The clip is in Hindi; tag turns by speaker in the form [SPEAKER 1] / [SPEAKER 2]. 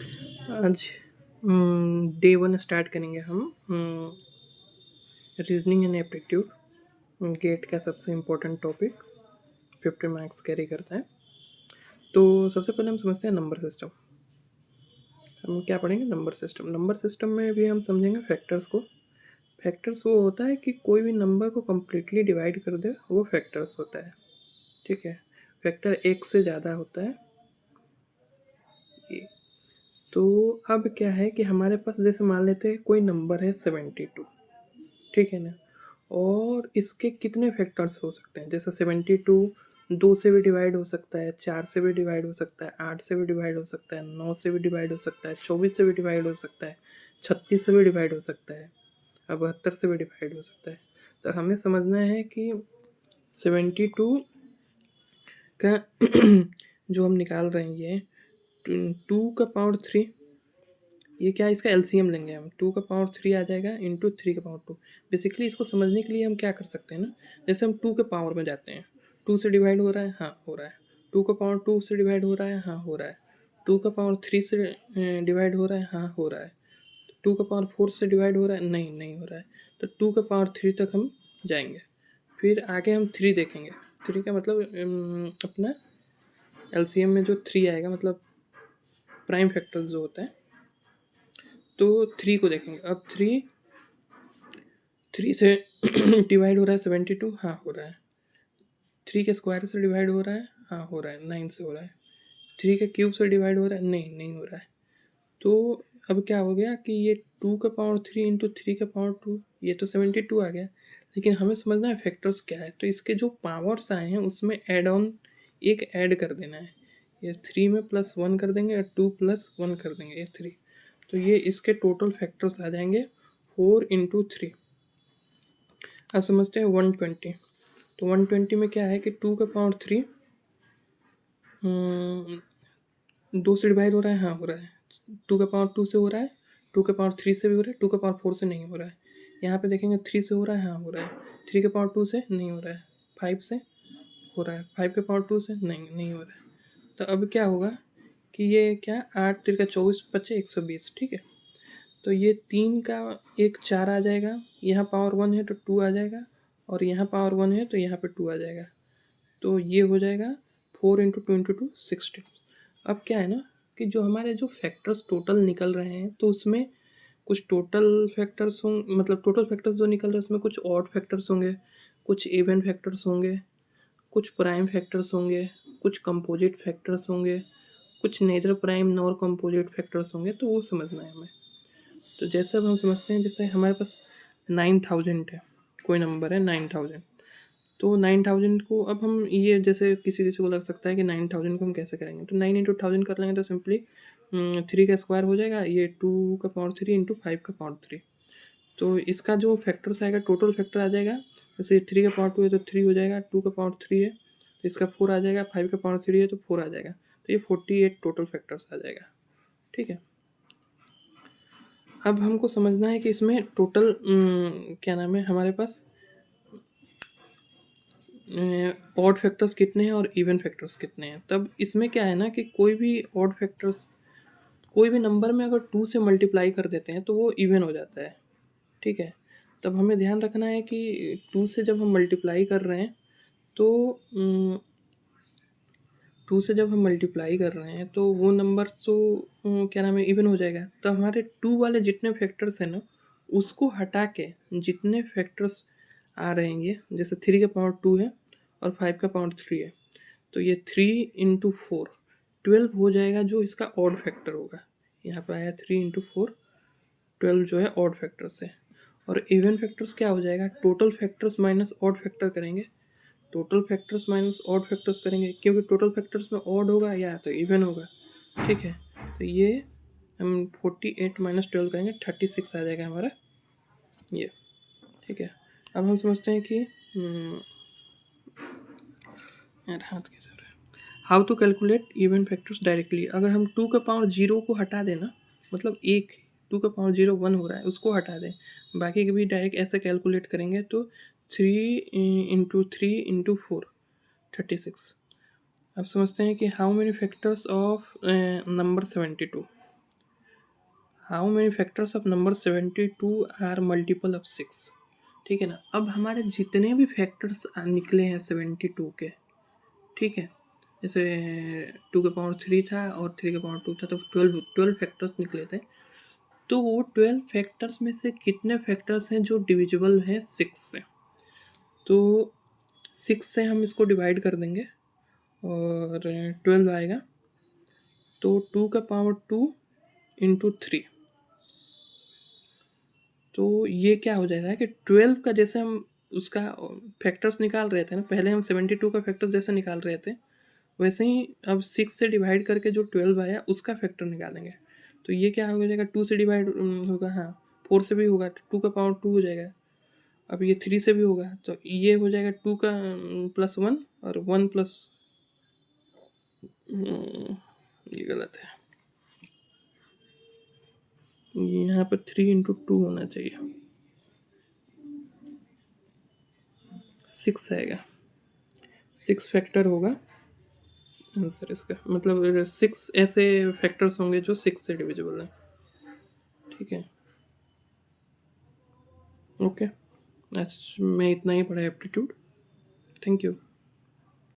[SPEAKER 1] आज डे 1 स्टार्ट करेंगे हम रीजनिंग एंड एप्टीट्यूड गेट का सबसे इम्पोर्टेंट टॉपिक 50 मार्क्स कैरी करता है। तो सबसे पहले हम समझते हैं नंबर सिस्टम। हम क्या पढ़ेंगे? Number system. नंबर सिस्टम में भी हम समझेंगे फैक्टर्स को। फैक्टर्स वो होता है कि कोई भी नंबर को कम्प्लीटली डिवाइड कर दे, वो फैक्टर्स होता है। ठीक है, फैक्टर एक से ज़्यादा होता है ये। तो अब क्या है कि हमारे पास जैसे मान लेते हैं कोई नंबर है 72, ठीक है ना, और इसके कितने फैक्टर्स हो सकते हैं? जैसे 72 2 से भी डिवाइड हो सकता है, 4 से भी डिवाइड हो सकता है, 8 से भी डिवाइड हो सकता है, 9 से भी डिवाइड हो सकता है, 24 से भी डिवाइड हो सकता है, 36 से भी डिवाइड हो सकता है, और 72 से भी डिवाइड हो सकता है। तो हमें समझना है कि 72 का जो हम निकाल रहे हैं ये 2 का पावर 3, ये क्या है, इसका एलसीएम लेंगे हम। 2 का पावर 3 आ जाएगा इंटू 3 का पावर 2। बेसिकली इसको समझने के लिए हम क्या कर सकते हैं ना, जैसे हम 2 के पावर में जाते हैं, 2 से डिवाइड हो रहा है, हाँ हो रहा है। 2 का पावर 2 से डिवाइड हो रहा है, हाँ हो रहा है। 2 का पावर 3 से डिवाइड हो रहा है, हाँ हो रहा है। 2 का पावर 4 से डिवाइड हो रहा है, नहीं नहीं हो रहा है। तो 2 का पावर 3 तक हम जाएंगे, फिर आगे हम 3 देखेंगे। 3 का मतलब अपना एलसीएम में जो 3 आएगा, मतलब प्राइम फैक्टर्स जो होता है, तो 3 को देखेंगे। अब 3 से डिवाइड हो रहा है 72, हाँ हो रहा है। 3 के स्क्वायर से डिवाइड हो रहा है, हाँ हो रहा है, 9 से हो रहा है। 3 के क्यूब से डिवाइड हो रहा है, नहीं नहीं हो रहा है। तो अब क्या हो गया कि ये 2 का पावर 3 इंटू 3 का पावर 2, ये तो 72 आ गया। लेकिन हमें समझना है फैक्टर्स क्या है। तो इसके जो पावर्स आए हैं उसमें एड ऑन एक ऐड कर देना है। ये 3 में +1 कर देंगे और 2 +1 कर देंगे, ये 3। तो ये इसके टोटल फैक्टर्स आ जाएंगे 4 इंटू 3। अब समझते हैं 120। तो 120 में क्या है कि 2 का पावर 3 2 से डिवाइड हो रहा है, हाँ हो रहा है। 2 का पावर 2 से हो रहा है, 2 का पावर 3 से भी हो रहा है, 2 का पावर 4 से नहीं हो रहा है। यहाँ पे देखेंगे 3 से हो रहा है, हाँ हो रहा है। 3 के पावर 2 से नहीं हो रहा है, 5 से हो रहा है, 5 के पावर 2 से नहीं नहीं हो रहा है। तो अब क्या होगा कि ये क्या, 8 3 का 24 बचे 120, ठीक है। तो ये 3 का एक 4 आ जाएगा, यहाँ पावर 1 है तो 2 आ जाएगा, और यहाँ पावर 1 है तो यहाँ पे 2 आ जाएगा। तो ये हो जाएगा 4 इंटू 2 इंटू 2 16। अब क्या है ना कि जो हमारे जो फैक्टर्स टोटल निकल रहे हैं, तो उसमें कुछ टोटल फैक्टर्स हों, मतलब टोटल फैक्टर्स जो निकल रहे हैं उसमें कुछ ऑड फैक्टर्स होंगे, कुछ इवन फैक्टर्स होंगे, कुछ प्राइम फैक्टर्स होंगे, कुछ कंपोजिट फैक्टर्स होंगे, कुछ neither prime nor composite factors होंगे। तो वो समझना है हमें। तो जैसे अब हम समझते हैं, जैसे हमारे पास 9000 है, कोई नंबर है 9000। तो 9000 को अब हम ये, जैसे किसी किसी को लग सकता है कि 9000 को हम कैसे करेंगे, तो 9 इंटू 1000 कर लेंगे तो सिंपली 3 का स्क्वायर हो जाएगा, ये 2 का पावर 3 इंटू 5 का पावर 3। तो इसका जो फैक्टर्स आएगा, टोटल फैक्टर आ जाएगा। जैसे 3 का पावर 2 है तो 3 हो जाएगा, 2 का पावर 3 है तो इसका 4 आ जाएगा, 5 का पावर 3 है तो 4 आ जाएगा। तो ये 48 टोटल फैक्टर्स आ जाएगा, ठीक है। अब हमको समझना है कि इसमें टोटल क्या नाम है हमारे पास, ऑड फैक्टर्स कितने हैं और इवन फैक्टर्स कितने हैं। तब इसमें क्या है ना कि कोई भी ऑड फैक्टर्स, कोई भी नंबर में अगर 2 से मल्टीप्लाई कर देते हैं तो वो इवन हो जाता है, ठीक है। तब हमें ध्यान रखना है कि 2 से जब हम मल्टीप्लाई कर रहे हैं तो 2 से जब हम मल्टीप्लाई कर रहे हैं तो वो नंबर तो क्या नाम है, इवन हो जाएगा। तो हमारे 2 वाले जितने फैक्टर्स हैं ना, उसको हटा के जितने फैक्टर्स आ रहे हैं, ये जैसे 3 का पावर 2 है और 5 का पावर 3 है, तो ये 3 इंटू 4 12 हो जाएगा, जो इसका ऑड फैक्टर होगा। यहाँ पे आया 3 इंटू 4 12 जो है ऑड फैक्टर्स है। और इवन फैक्टर्स क्या हो जाएगा, total factors minus odd factor करेंगे। Total factors minus odd factors करेंगे, क्योंकि टोटल फैक्टर्स में ऑड होगा या तो इवन होगा, ठीक है। तो ये हम 48 माइनस 12 करेंगे, 36 आ जाएगा हमारा ये, ठीक है। अब हम समझते हैं कि यार हाथ कैसे हो रहा है, how to calculate even factors directly. अगर हम 2 का पावर 0 को हटा देना, मतलब एक 2 का पावर 0 1 हो रहा है, उसको हटा दें, बाकी के भी डायरेक्ट ऐसे कैलकुलेट करेंगे तो 3 इंटू 3 इंटू 4 36। अब समझते हैं कि how many factors of number 72। How many factors of number 72 are multiple of 6। ठीक है ना। अब हमारे जितने भी फैक्टर्स निकले हैं 72 के, ठीक है, जैसे 2 के पावर 3 था और 3 के पावर 2 था, तो 12 फैक्टर्स निकले थे। तो वो 12 फैक्टर्स में से कितने फैक्टर्स हैं जो डिविजिबल हैं 6 से। तो 6 से हम इसको डिवाइड कर देंगे और 12 आएगा। तो 2 का पावर 2 इंटू 3, तो ये क्या हो जाएगा कि 12 का जैसे हम उसका फैक्टर्स निकाल रहे थे ना, पहले हम 72 का फैक्टर्स जैसे निकाल रहे थे, वैसे ही अब 6 से डिवाइड करके जो 12 आया उसका फैक्टर निकालेंगे। तो ये क्या हो जाएगा, 2 से डिवाइड होगा, हाँ 4 से भी होगा, 2 का पावर 2 हो जाएगा। अब ये 3 से भी होगा, तो ये हो जाएगा 2 का प्लस 1 और 1 प्लस, ये गलत है, यहाँ पर 3 इंटू 2 होना चाहिए, 6 आएगा, 6 फैक्टर होगा आंसर इसका। मतलब 6 ऐसे फैक्टर्स होंगे जो 6 से डिविजिबल हैं। ठीक है, ओके, आज मैं इतना ही पढ़ा एप्टीट्यूड। Thank you.